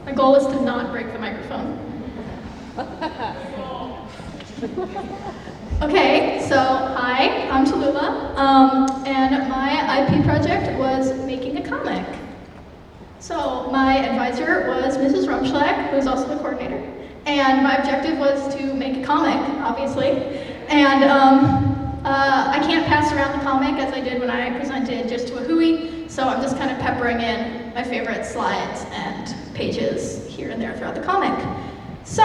My goal is to not break the microphone. Okay, so hi, I'm Talulah, and my IP project was making a comic. So my advisor was Mrs. Rumschlag, who's also the coordinator, and my objective was to make a comic, obviously, and I can't pass around the comic as I did when I presented just to a hui, so I'm just kind of peppering in my favorite slides and pages here and there throughout the comic. So,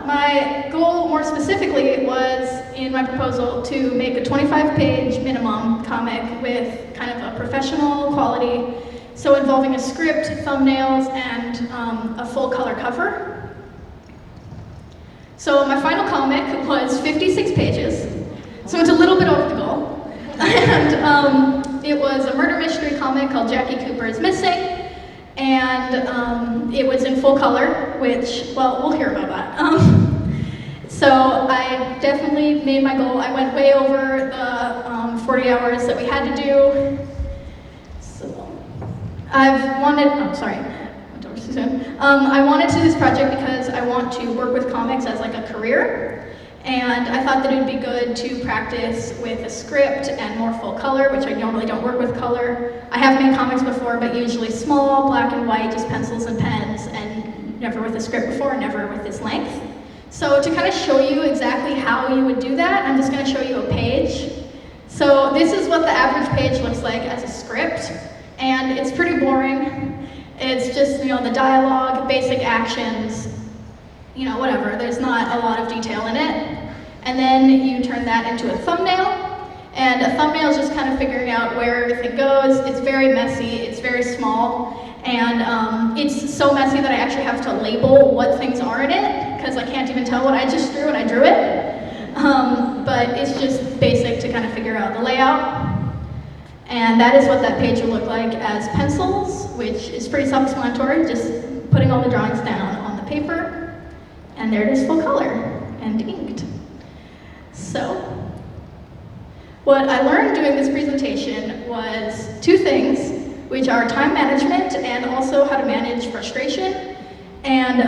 my goal more specifically was, in my proposal, to make a 25-page minimum comic with kind of a professional quality, so involving a script, thumbnails, and a full color cover. So my final comic was 56 pages, so it's a little bit over the goal. And it was a murder mystery comic called Jackie Cooper is Missing. And it was in full color, which, well, we'll hear about that. So I definitely made my goal. I went way over the 40 hours that we had to do. So I wanted to do this project because I want to work with comics as like a career. And I thought that it would be good to practice with a script and more full color, which I normally don't work with color. I have made comics before, but usually small, black and white, just pencils and pens, and never with a script before, never with this length. So to kind of show you exactly how you would do that, I'm just going to show you a page. So this is what the average page looks like as a script, and it's pretty boring. It's just, the dialogue, basic actions, whatever. There's not a lot of detail in it. And then you turn that into a thumbnail. And a thumbnail is just kind of figuring out where everything goes. It's very messy, it's very small. And it's so messy that I actually have to label what things are in it, because I can't even tell what I just drew when I drew it. But it's just basic to kind of figure out the layout. And that is what that page will look like as pencils, which is pretty self-explanatory, just putting all the drawings down on the paper. And there it is, full color and inked. So, what I learned doing this presentation was two things, which are time management and also how to manage frustration. And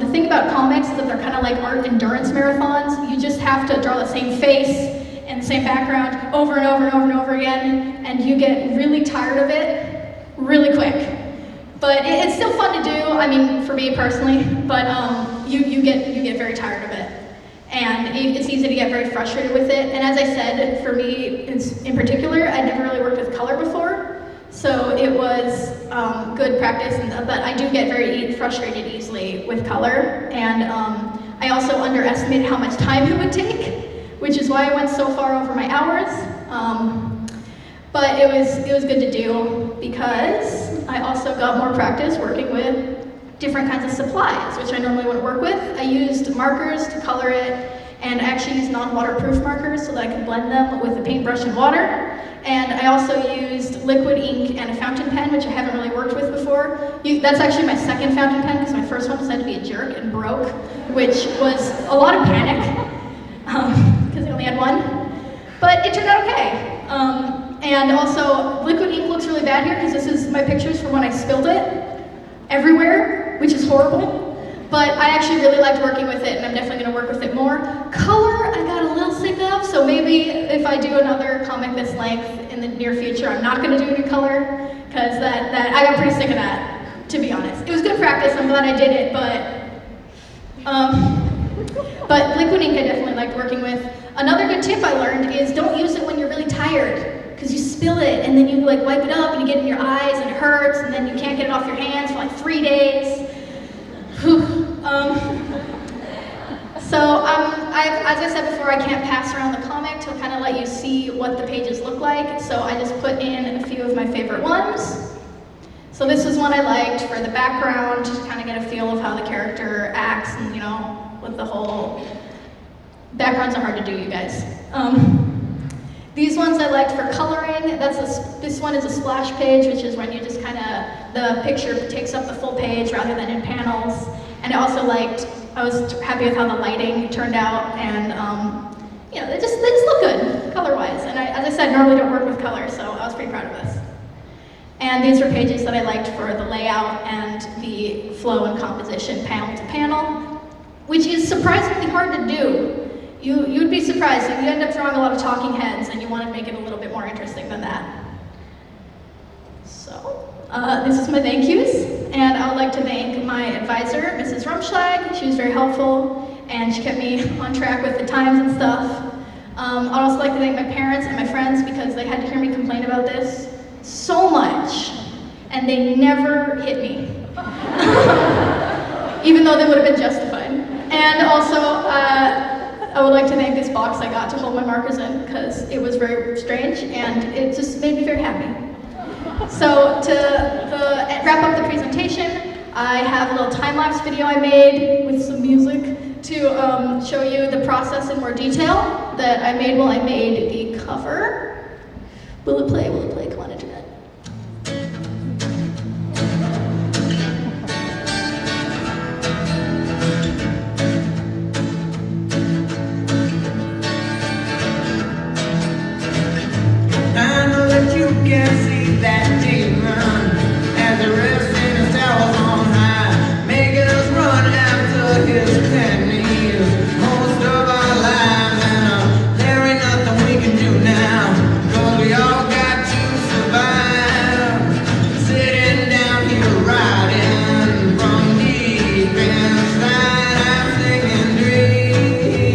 the thing about comics is that they're kind of like art endurance marathons. You just have to draw the same face and the same background over and over and over and over again, and you get really tired of it really quick. But it's still fun to do, I mean, for me personally, but you get very tired of it. And it's easy to get very frustrated with it. And as I said, for me in particular, I'd never really worked with color before. So it was good practice, but I do get very frustrated easily with color. And I also underestimated how much time it would take, which is why I went so far over my hours. But it was good to do because I also got more practice working with different kinds of supplies, which I normally wouldn't work with. I used markers to color it, and I actually used non-waterproof markers so that I could blend them with a paintbrush and water. And I also used liquid ink and a fountain pen, which I haven't really worked with before. That's actually my second fountain pen, because my first one decided to be a jerk and broke, which was a lot of panic, because I only had one. But it turned out okay. And also, liquid ink looks really bad here, because this is my pictures from when I spilled it everywhere, which is horrible. But I actually really liked working with it, and I'm definitely going to work with it more. Color, I got a little sick of, so maybe if I do another comic this length in the near future, I'm not going to do any color, because that I got pretty sick of that, to be honest. It was good practice, I'm glad I did it, but liquid ink I definitely liked working with. Another good tip I learned is don't use it when you're really tired, because you spill it, and then you like wipe it up, and you get it in your eyes, and it hurts, and then you can't get it off your hands for like 3 days. As I said before, I can't pass around the comic to kind of let you see what the pages look like, so I just put in a few of my favorite ones. So this is one I liked for the background, to kind of get a feel of how the character acts, and with the whole... Backgrounds are hard to do, you guys. These ones I liked for coloring. This one is a splash page, which is when you just kind of, the picture takes up the full page rather than in panels. And I was happy with how the lighting turned out, and they just look good color-wise. And as I said, normally don't work with color, so I was pretty proud of this. And these were pages that I liked for the layout and the flow and composition panel to panel, which is surprisingly hard to do. You'd be surprised if you end up drawing a lot of talking heads and you want to make it a little bit more interesting than that. So, this is my thank yous, and I would like to thank my advisor, Mrs. Rumschlag. She was very helpful, and she kept me on track with the times and stuff. I'd also like to thank my parents and my friends because they had to hear me complain about this so much, and they never hit me, even though they would have been justified. And also, I would like to thank this box I got to hold my markers in because it was very strange and it just made me very happy. So to wrap up the presentation, I have a little time-lapse video I made with some music to show you the process in more detail that I made while I made the cover. Will it play? Will it play? Come on, internet. I know that you can see that demon as the rest in his towers on high, making us run after his pennies most of our lives, and there ain't nothing we can do now, 'cause we all got to survive. Sitting down here riding from deep inside, I'm singing dream,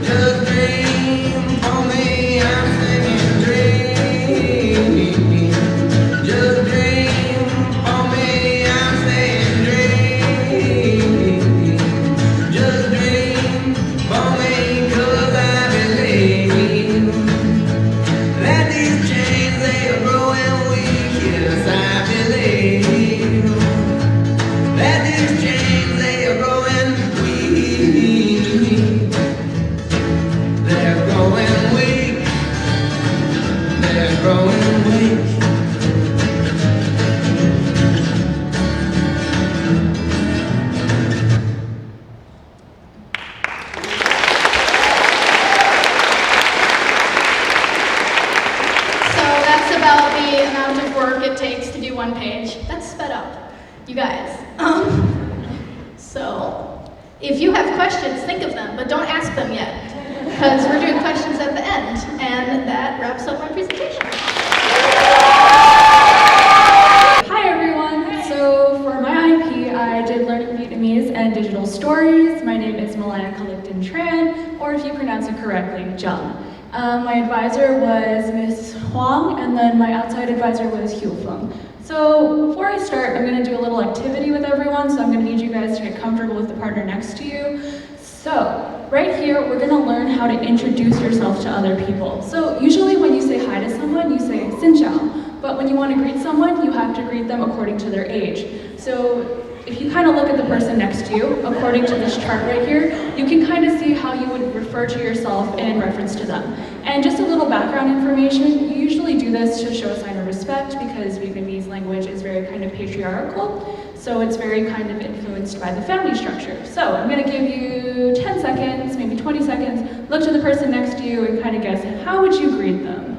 just dream for me, I'm singing dream, just dream for me, I'm saying dream, just dream for me, 'cause I believe that these chains, they are growing weak. Yes, I believe that these chains, they are growing weak. They're growing weak. They're growing weak. So that's about the amount of work it takes to do one page. That's sped up, you guys. So if you have questions, think of them, but don't ask them yet, because we're doing questions at the end, and that wraps up my presentation. Hi everyone! So for my IP, I did Learning Vietnamese and Digital Stories. My name is Malaya Caligtan-Tran, or if you pronounce it correctly, Jung. My advisor was Ms. Huang, and then my outside advisor was Hugh Feng. So before I start, I'm going to do a little activity with everyone, so I'm going to need you guys to get comfortable with the partner next to you. So right here, we're going to learn how to introduce yourself to other people. So usually when you say hi to someone, you say Xin chào. But when you want to greet someone, you have to greet them according to their age. So if you kind of look at the person next to you, according to this chart right here, you can kind of see how you would refer to yourself in reference to them. And just a little background information, you usually do this to show a sign of respect because Vietnamese language is very kind of patriarchal. So it's very kind of influenced by the family structure. So I'm going to give you 10 seconds, maybe 20 seconds, look to the person next to you and kind of guess, how would you greet them?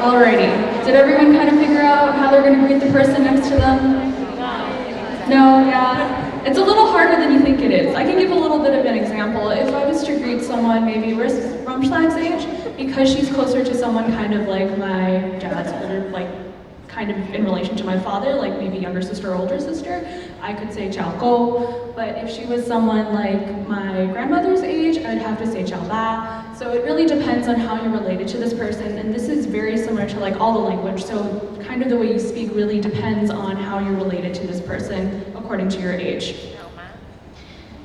Alrighty, did everyone kind of figure out how they're going to greet the person next to them? No, yeah. It's a little harder than you think it is. I can give a little bit of an example. If I was to greet someone maybe Rumschlag's age, because she's closer to someone kind of like my dad's older, like kind of in relation to my father, like maybe younger sister or older sister, I could say Chao Go. But if she was someone like my grandmother's age, I'd have to say Chao Ba. So it really depends on how you're related to this person, and this is very similar to like all the language. So kind of the way you speak really depends on how you're related to this person according to your age.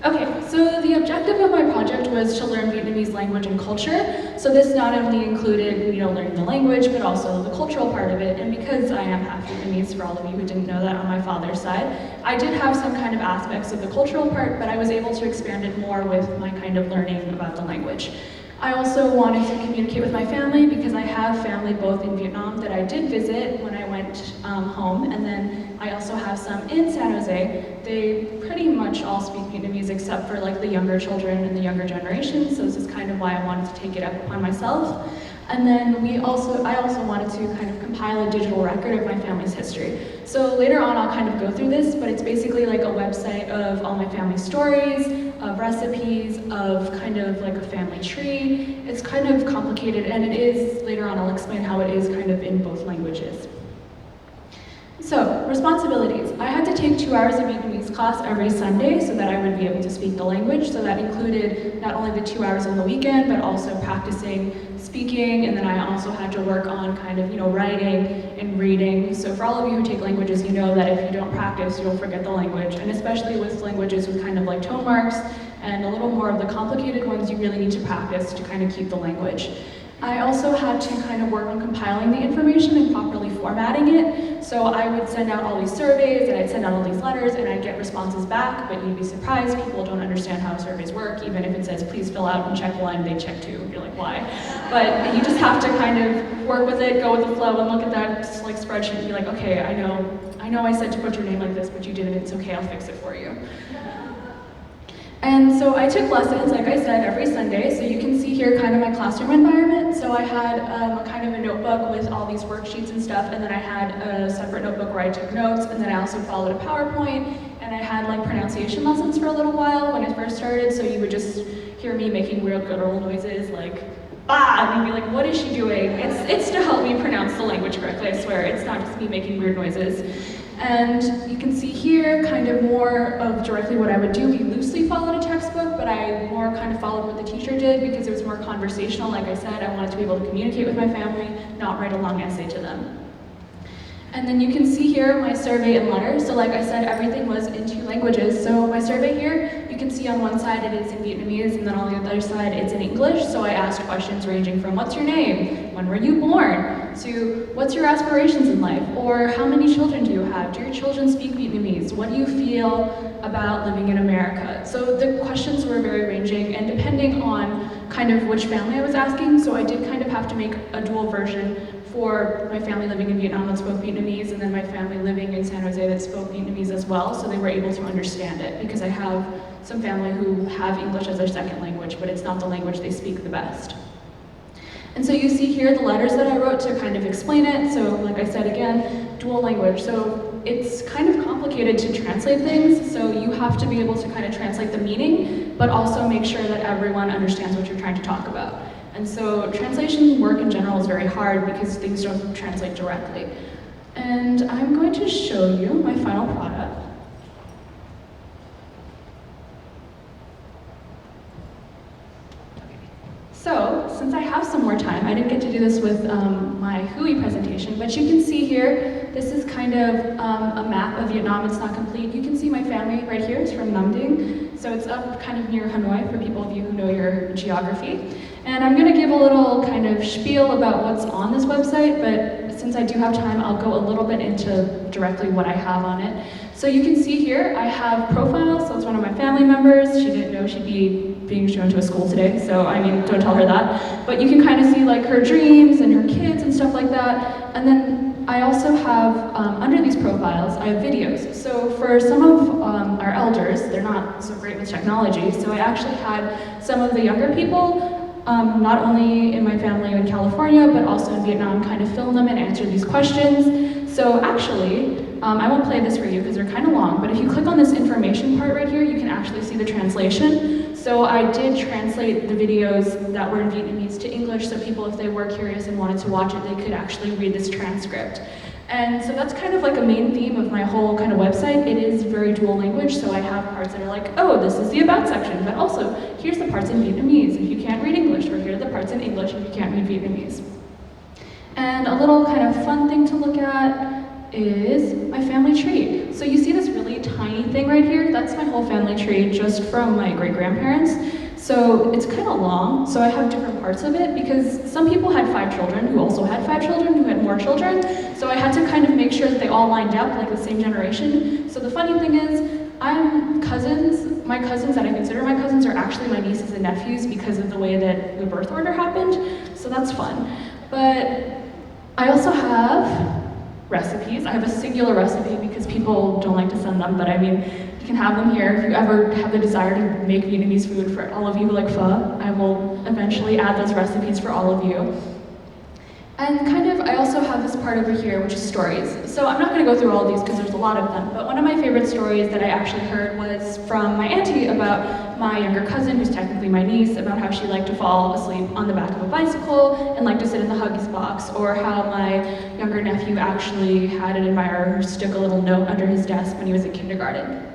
Okay, so the objective of my project was to learn Vietnamese language and culture. So this not only included, learning the language, but also the cultural part of it. And because I am half Vietnamese, for all of you who didn't know that on my father's side, I did have some kind of aspects of the cultural part, but I was able to expand it more with my kind of learning about the language. I also wanted to communicate with my family because I have family both in Vietnam that I did visit when I went home, and then I also have some in San Jose. They pretty much all speak Vietnamese except for like the younger children and the younger generation, so this is kind of why I wanted to take it up upon myself. And then I also wanted to kind of compile a digital record of my family's history. So later on I'll kind of go through this, but it's basically like a website of all my family's stories, of recipes, of kind of like a family tree. It's kind of complicated, and it is, later on I'll explain how it is kind of in both languages. So, responsibilities. I had to take 2 hours of Vietnamese class every Sunday so that I would be able to speak the language. So that included not only the 2 hours on the weekend, but also practicing speaking, and then I also had to work on kind of, writing and reading. So for all of you who take languages, you know that if you don't practice, you'll forget the language. And especially with languages with kind of like tone marks and a little more of the complicated ones, you really need to practice to kind of keep the language. I also had to kind of work on compiling the information and properly formatting it. So I would send out all these surveys, and I'd send out all these letters, and I'd get responses back, but you'd be surprised, people don't understand how surveys work. Even if it says, please fill out and check 1, they check 2. You're like, why? But you just have to kind of work with it, go with the flow, and look at that like spreadsheet and be like, okay, I know I said to put your name like this, but you didn't, it's okay, I'll fix it for you. And so I took lessons, like I said, every Sunday. So you can see here kind of my classroom environment. So I had kind of a notebook with all these worksheets and stuff, and then I had a separate notebook where I took notes, and then I also followed a PowerPoint, and I had like pronunciation lessons for a little while when I first started. So you would just hear me making weird guttural noises like, bah, and you'd be like, what is she doing? It's to help me pronounce the language correctly, I swear. It's not just me making weird noises. And you can see here kind of more of directly what I would do. We loosely followed a textbook, but I more kind of followed what the teacher did because it was more conversational. Like I said, I wanted to be able to communicate with my family, not write a long essay to them. And then you can see here my survey and letter. So like I said, everything was in 2 languages. So my survey here, you can see on one side it is in Vietnamese, and then on the other side it's in English. So I asked questions ranging from what's your name, when were you born, to what's your aspirations in life, or how many children do you have, do your children speak Vietnamese, what do you feel about living in America. So the questions were very ranging, and depending on kind of which family I was asking, so I did kind of have to make a dual version for my family living in Vietnam that spoke Vietnamese, and then my family living in San Jose that spoke Vietnamese as well, so they were able to understand it, because I have some family who have English as their second language, but it's not the language they speak the best. And so you see here the letters that I wrote to kind of explain it. So like I said again, dual language. So it's kind of complicated to translate things, so you have to be able to kind of translate the meaning, but also make sure that everyone understands what you're trying to talk about. And so translation work in general is very hard because things don't translate directly. And I'm going to show you my final product. So, since I have some more time, I didn't get to do this with my Hui presentation, but you can see here, this is kind of a map of Vietnam. It's not complete. You can see my family right here. It's from Nam Dinh. So it's up kind of near Hanoi for people of you who know your geography. And I'm going to give a little kind of spiel about what's on this website, but since I do have time, I'll go a little bit into directly what I have on it. So you can see here, I have profiles. So it's one of my family members. She didn't know she'd be being shown to a school today, so I mean, don't tell her that. But you can kind of see like her dreams and her kids and stuff like that. And then I also have, under these profiles, I have videos. So for some of our elders, they're not so great with technology, so I actually had some of the younger people, not only in my family in California, but also in Vietnam, kind of film them and answer these questions. So actually, I won't play this for you because they're kind of long, but if you click on this information part right here, you can actually see the translation. So I did translate the videos that were in Vietnamese to English, so people, if they were curious and wanted to watch it, they could actually read this transcript. And so that's kind of like a main theme of my whole kind of website. It is very dual language, so I have parts that are like, oh, this is the about section, but also, here's the parts in Vietnamese if you can't read English, or here are the parts in English if you can't read Vietnamese. And a little kind of fun thing to look at is my family tree. So you see this really tiny thing right here? That's my whole family tree just from my great-grandparents. So it's kind of long, so I have different parts of it because some people had 5 children who also had 5 children who had more children. So I had to kind of make sure that they all lined up like the same generation. So the funny thing is, my cousins that I consider my cousins are actually my nieces and nephews because of the way that the birth order happened, so that's fun. But I also have recipes. I have a singular recipe because people don't like to send them, but I mean, you can have them here. If you ever have the desire to make Vietnamese food for all of you who like pho, I will eventually add those recipes for all of you. And I also have this part over here, which is stories. So I'm not going to go through all of these because there's a lot of them, but one of my favorite stories that I actually heard was from my auntie about my younger cousin, who's technically my niece, about how she liked to fall asleep on the back of a bicycle and liked to sit in the Huggies box, or how my younger nephew actually had an admirer who stuck a little note under his desk when he was in kindergarten.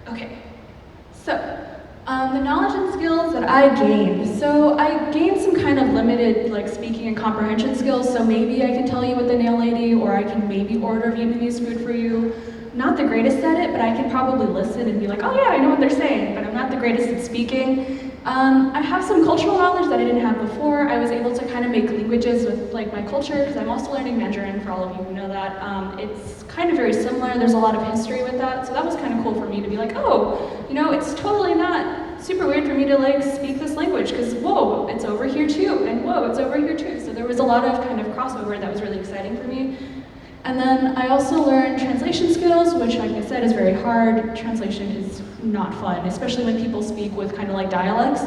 Okay, so the knowledge and skills that I gained. So I gained some kind of limited speaking and comprehension skills, so maybe I can tell you what the nail lady, or I can maybe order Vietnamese food for you. Not the greatest at it, but I can probably listen and be like, oh yeah, I know what they're saying, but I'm not the greatest at speaking. I have some cultural knowledge that I didn't have before. I was able to kind of make languages with my culture, because I'm also learning Mandarin, for all of you who know that. It's kind of very similar. There's a lot of history with that, so that was kind of cool for me to be like, oh, it's totally not super weird for me to speak this language, because whoa, it's over here too, and whoa, it's over here too. So there was a lot of kind of crossover that was really exciting for me. And then I also learned translation skills, which, like I said, is very hard. Translation is not fun, especially when people speak with kind of dialects.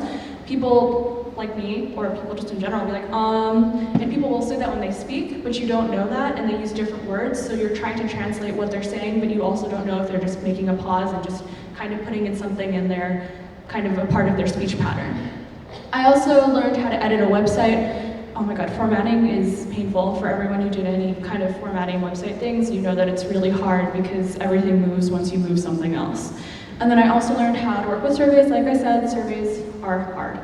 People like me, or people just in general, will be like, and people will say that when they speak, but you don't know that, and they use different words, so you're trying to translate what they're saying, but you also don't know if they're just making a pause and just kind of putting in something in there, kind of a part of their speech pattern. I also learned how to edit a website. Oh my god, formatting is painful for everyone who did any kind of formatting website things. You know that it's really hard because everything moves once you move something else. And then I also learned how to work with surveys. Like I said, surveys are hard.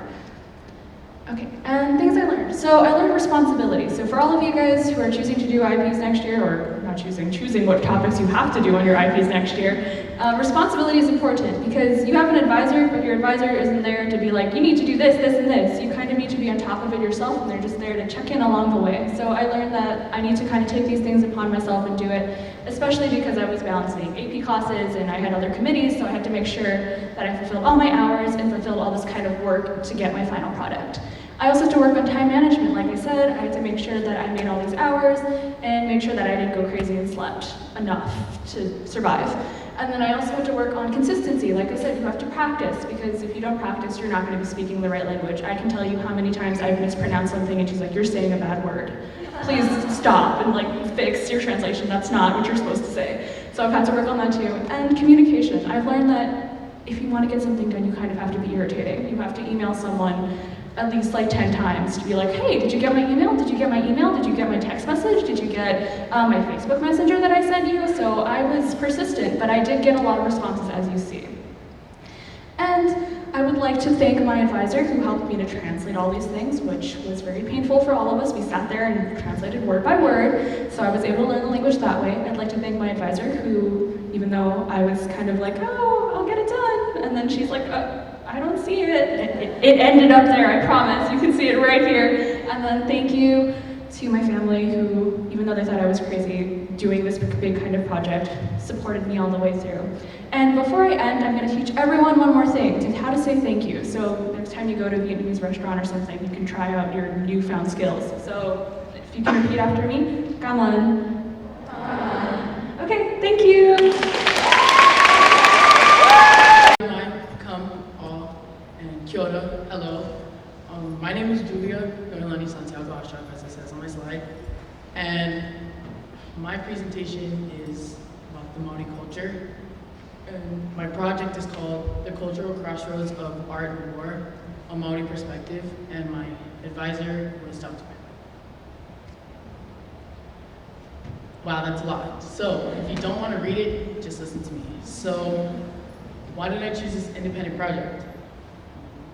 Okay, and things I learned. So I learned responsibility. So for all of you guys who are choosing to do IPs next year, or not choosing what topics you have to do on your IPs next year, responsibility is important because you have an advisor, but your advisor isn't there to be like, you need to do this, this, and this. You kind of need to be on top of it yourself, and they're just there to check in along the way. So I learned that I need to kind of take these things upon myself and do it, especially because I was balancing AP classes and I had other committees, so I had to make sure that I fulfilled all my hours and fulfilled all this kind of work to get my final product. I also had to work on time management. Like I said, I had to make sure that I made all these hours and make sure that I didn't go crazy and slept enough to survive. And then I also had to work on consistency. Like I said, you have to practice, because if you don't practice, you're not going to be speaking the right language. I can tell you how many times I've mispronounced something and she's like, you're saying a bad word. Please stop and fix your translation. That's not what you're supposed to say. So I've had to work on that too. And communication. I've learned that if you want to get something done, you kind of have to be irritating. You have to email someone at least 10 times to be like, hey, did you get my email? Did you get my email? Did you get my text message? Did you get my Facebook Messenger that I sent you? So I was persistent, but I did get a lot of responses, as you see. And I would like to thank my advisor who helped me to translate all these things, which was very painful for all of us. We sat there and translated word by word, so I was able to learn the language that way. I'd like to thank my advisor who, even though I was kind of like, oh, I'll get it done, and then she's like, I don't see it. It ended up there, I promise. You can see it right here. And then thank you to my family who, even though they thought I was crazy doing this big kind of project, supported me all the way through. And before I end, I'm going to teach everyone one more thing, how to say thank you. So next time you go to a Vietnamese restaurant or something, you can try out your newfound skills. So if you can repeat after me, Cảm ơn. Okay, thank you. Kia ora, hello. My name is Julia Noelani Santiago Ashraf, as it says on my slide. And my presentation is about the Maori culture. And my project is called The Cultural Crossroads of Art and War, a Maori Perspective, and my advisor was Dr. Wow, that's a lot. So if you don't want to read it, just listen to me. So why did I choose this independent project?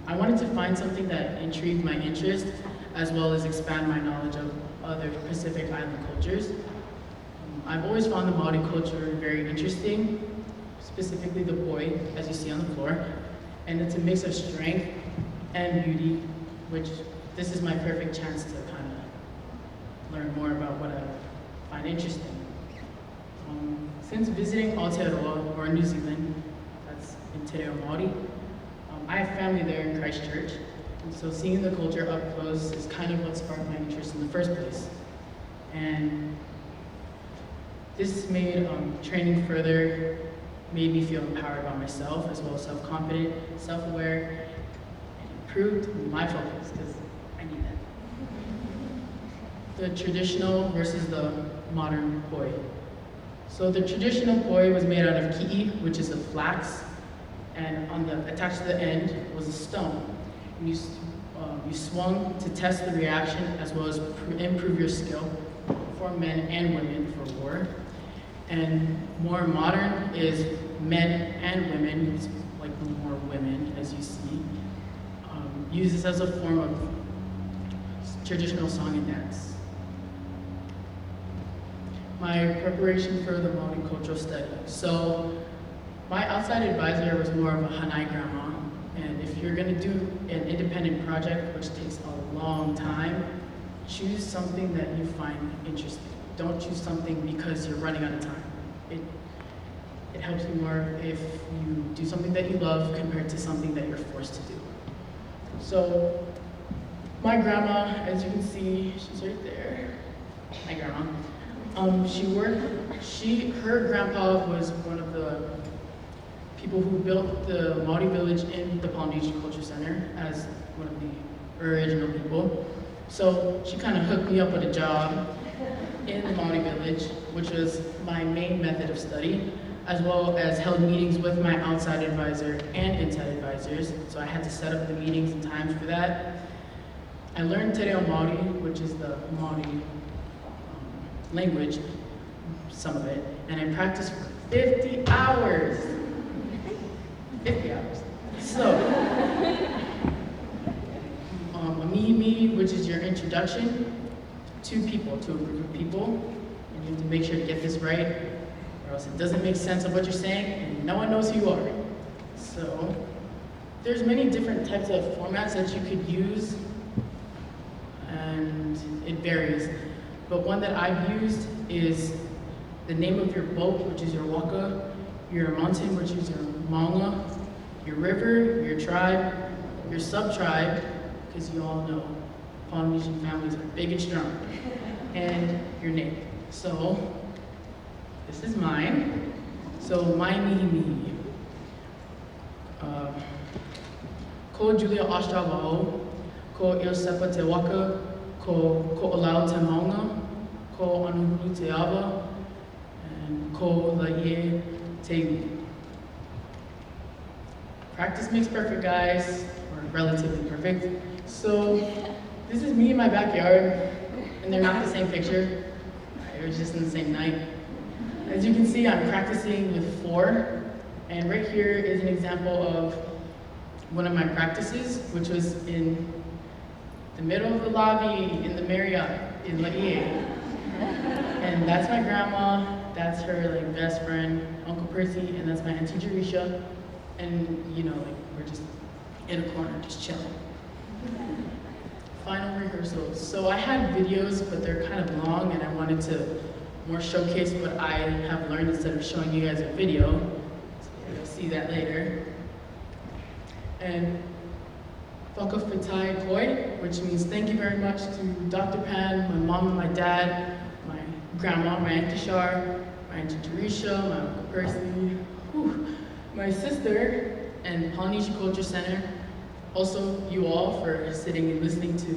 I wanted to find something that intrigued my interest, as well as expand my knowledge of other Pacific Island cultures. I've always found the Maori culture very interesting, specifically the poi, as you see on the floor. And it's a mix of strength and beauty, which this is my perfect chance to kind of learn more about what I find interesting. Since visiting Aotearoa, or New Zealand, that's in Te Reo Māori, I have family there in Christchurch, and so seeing the culture up close is kind of what sparked my interest in the first place. And this made training further, made me feel empowered about myself, as well as self-confident, self-aware, and improved my focus, because I need that. The traditional versus the modern poi. So the traditional poi was made out of ki'i, which is a flax, and attached to the end was a stone. And you swung to test the reaction as well as improve your skill for men and women for war. And more modern is men and women, it's like more women as you see, use this as a form of traditional song and dance. My preparation for the multicultural study. So my outside advisor was more of a Hanai grandma, and if you're gonna do an independent project, which takes a long time, choose something that you find interesting. Don't choose something because you're running out of time. It helps you more if you do something that you love compared to something that you're forced to do. So my grandma, as you can see, she's right there. My grandma. Her grandpa was one of the people who built the Māori village in the Polynesian Culture Center as one of the original people. So she kind of hooked me up with a job in the Māori village, which was my main method of study, as well as held meetings with my outside advisor and inside advisors. So I had to set up the meetings and times for that. I learned Te Reo Māori, which is the Māori language, some of it, and I practiced for 50 hours. 50 hours. So, a mihi, which is your introduction to people, to a group of people, and you have to make sure to get this right, or else it doesn't make sense of what you're saying, and no one knows who you are. So, there's many different types of formats that you could use, and it varies. But one that I've used is the name of your boat, which is your waka, your mountain, which is your maunga, your river, your tribe, your sub-tribe, because you all know Polynesian families are big and strong, and your name. So, this is mine. So, my mihi. Ko Julia Ostravao, ko Iosepa Te Waka, ko Ko'olau Te Maunga, ko Anuhulu Te Awa, and ko Laie Te Iwi. Practice makes perfect, guys, or relatively perfect. So this is me in my backyard, and they're not the same picture. It was just in the same night. As you can see, I'm practicing with 4, and right here is an example of one of my practices, which was in the middle of the lobby in the Marriott in Laie. And that's my grandma, that's her best friend, Uncle Percy, and that's my Auntie Jerisha. And we're just in a corner, just chilling. Final rehearsals. So I had videos, but they're kind of long, and I wanted to more showcase what I have learned instead of showing you guys a video. So you'll see that later. And Whakawhitai Koi, which means thank you very much to Dr. Pan, my mom and my dad, my grandma, my Auntie Shar, my Auntie Jerisha, my Uncle Percy, my sister, and Polynesian Culture Center. Also, you all for sitting and listening to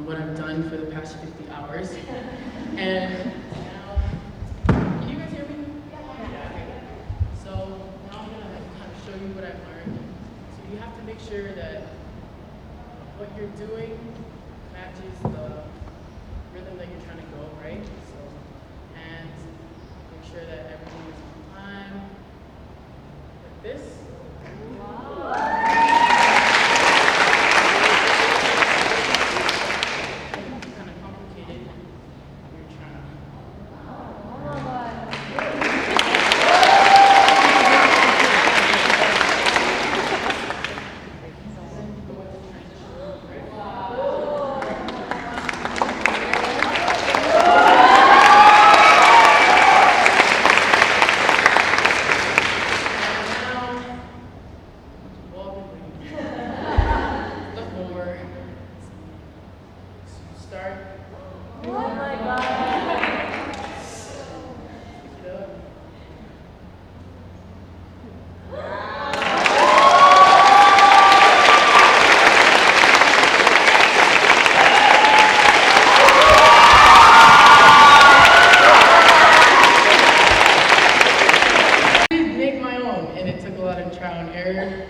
what I've done for the past 50 hours. And now, can you guys hear me? Yeah. So now I'm gonna kind of show you what I've learned. So you have to make sure that what you're doing matches the rhythm that you're trying to go, right? So, and make sure that everything is on time. Like this. Wow. start? Oh my God. Pick it up. Make my own, and it took a lot of trial and error.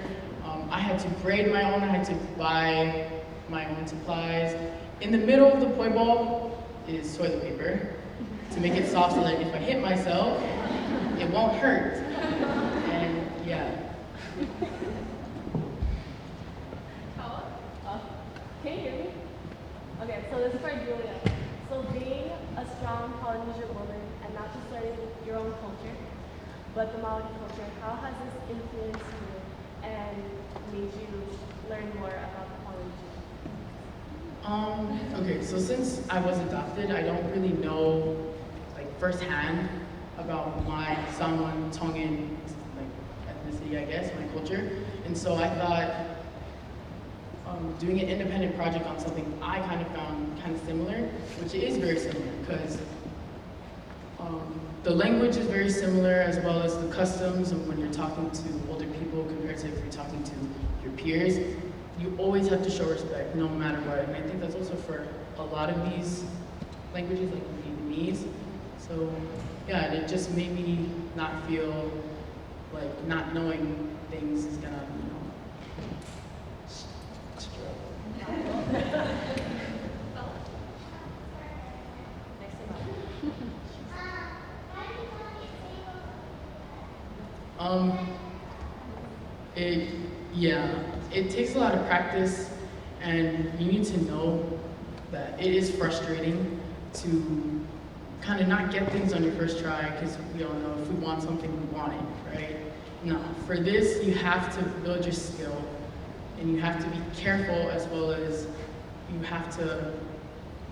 I had to braid my own, I had to buy my own supplies. In the middle of the poi ball is toilet paper to make it soft so that if I hit myself, it won't hurt. And yeah. Can you hear me? Okay, so this is for Julia. So being a strong Polynesian woman and not just learning your own culture, but the Malaya culture, how has this influenced you and made you learn more about the Polynesian? Okay, so since I was adopted, I don't really know like firsthand about my Samoan, Tongan like ethnicity, I guess, my culture. And so I thought doing an independent project on something I kind of found kind of similar, which it is very similar because the language is very similar as well as the customs of when you're talking to older people compared to if you're talking to your peers. You always have to show respect no matter what. And I think that's also for a lot of these languages like Vietnamese. So yeah, it just made me not feel like not knowing things is gonna, it takes a lot of practice, and you need to know that it is frustrating to kind of not get things on your first try, because we all know if we want something, we want it, right? No, for this, you have to build your skill, and you have to be careful as well as you have to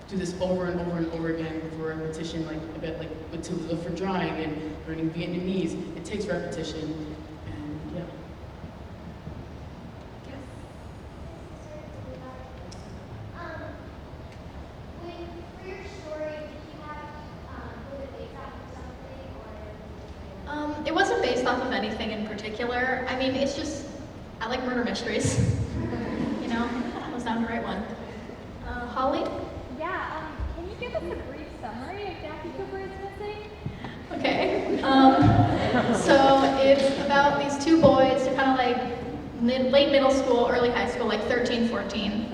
do this over and over and over again for repetition, like a bit like with Talulah for drawing and learning Vietnamese. It takes repetition, and yeah. It wasn't based off of anything in particular. I mean, it's just, I like murder mysteries. You know, I was down to write one. Holly? Yeah, can you give us a brief summary of Jackie Cooper is Missing? Okay. So it's about these two boys, they're kind of like late middle school, early high school, like 13, 14.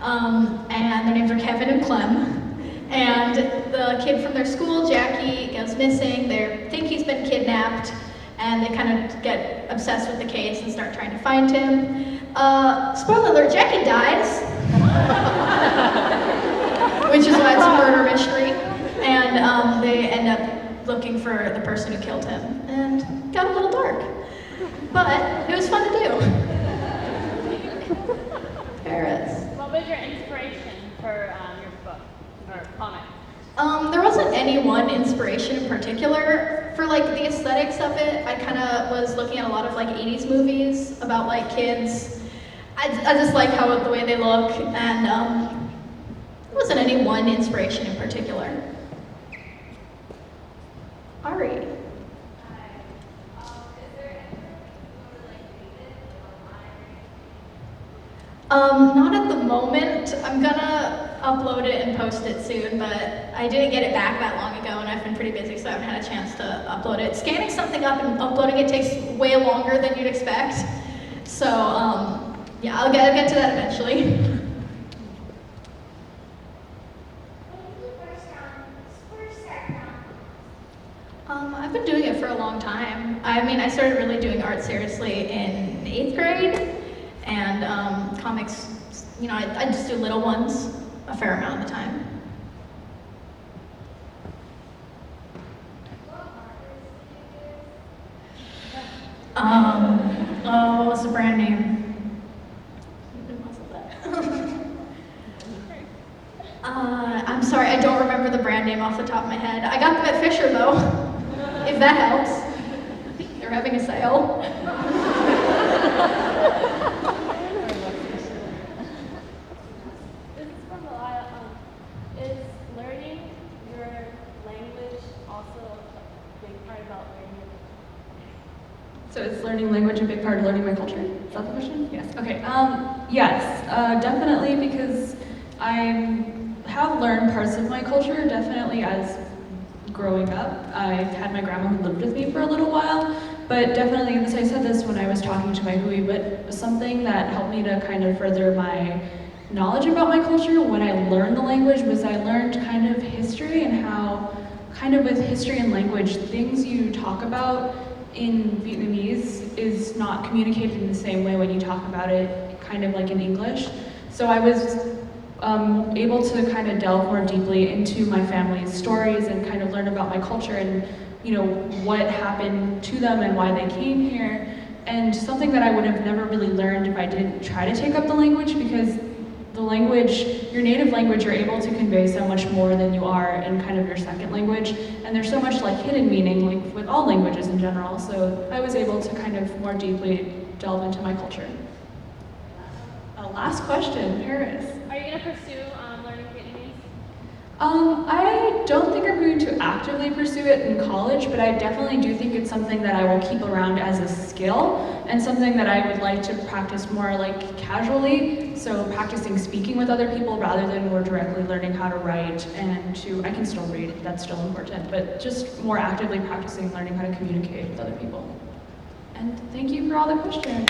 And their names are Kevin and Clem. And the kid from their school, Jackie, goes missing. They think he's been kidnapped, and they kind of get obsessed with the case and start trying to find him. Spoiler alert, Jackie dies, which is why it's a murder mystery. And they end up looking for the person who killed him, and got a little dark. But it was fun to do. Paris. What was your inspiration for your book or comic? There wasn't any one inspiration in particular. For like the aesthetics of it, I kind of was looking at a lot of like 80s movies about like kids. I just like how the way they look, and there wasn't any one inspiration in particular. Ari. Not at the moment. I'm gonna upload it and post it soon, but I didn't get it back that long ago, and I've been pretty busy, so I haven't had a chance to upload it. Scanning something up and uploading it takes way longer than you'd expect. So, yeah, I'll get to that eventually. I've been doing it for a long time. I mean, I started really doing art seriously in 8th grade, and comics, you know, I just do little ones a fair amount of the time. What was the brand name? I'm sorry, I don't remember the brand name off the top of my head. I got them at Fisher though, if that helps. They're having a sale. This is from Malaya. part about learning your culture? So is learning language a big part of learning my culture? Is that the question? Yes. Okay. Yes, definitely, because I have learned parts of my culture, definitely as growing up. I had my grandma who lived with me for a little while, but definitely, and I said this when I was talking to my hui, but something that helped me to kind of further my knowledge about my culture when I learned the language was I learned kind of history and how kind of with history and language, things you talk about in Vietnamese is not communicated in the same way when you talk about it kind of like in English. So I was able to kind of delve more deeply into my family's stories and kind of learn about my culture and what happened to them and why they came here. And something that I would have never really learned if I didn't try to take up the language, because the language, your native language, you're able to convey so much more than you are in kind of your second language. And there's so much like hidden meaning, like with all languages in general. So I was able to kind of more deeply delve into my culture. Last question, Paris. Are you going to pursue learning Vietnamese? I don't think I'm going to actively pursue it in college, but I definitely do think it's something that I will keep around as a skill and something that I would like to practice more like casually. So practicing speaking with other people rather than more directly learning how to write and I can still read, that's still important, but just more actively practicing learning how to communicate with other people. And thank you for all the questions.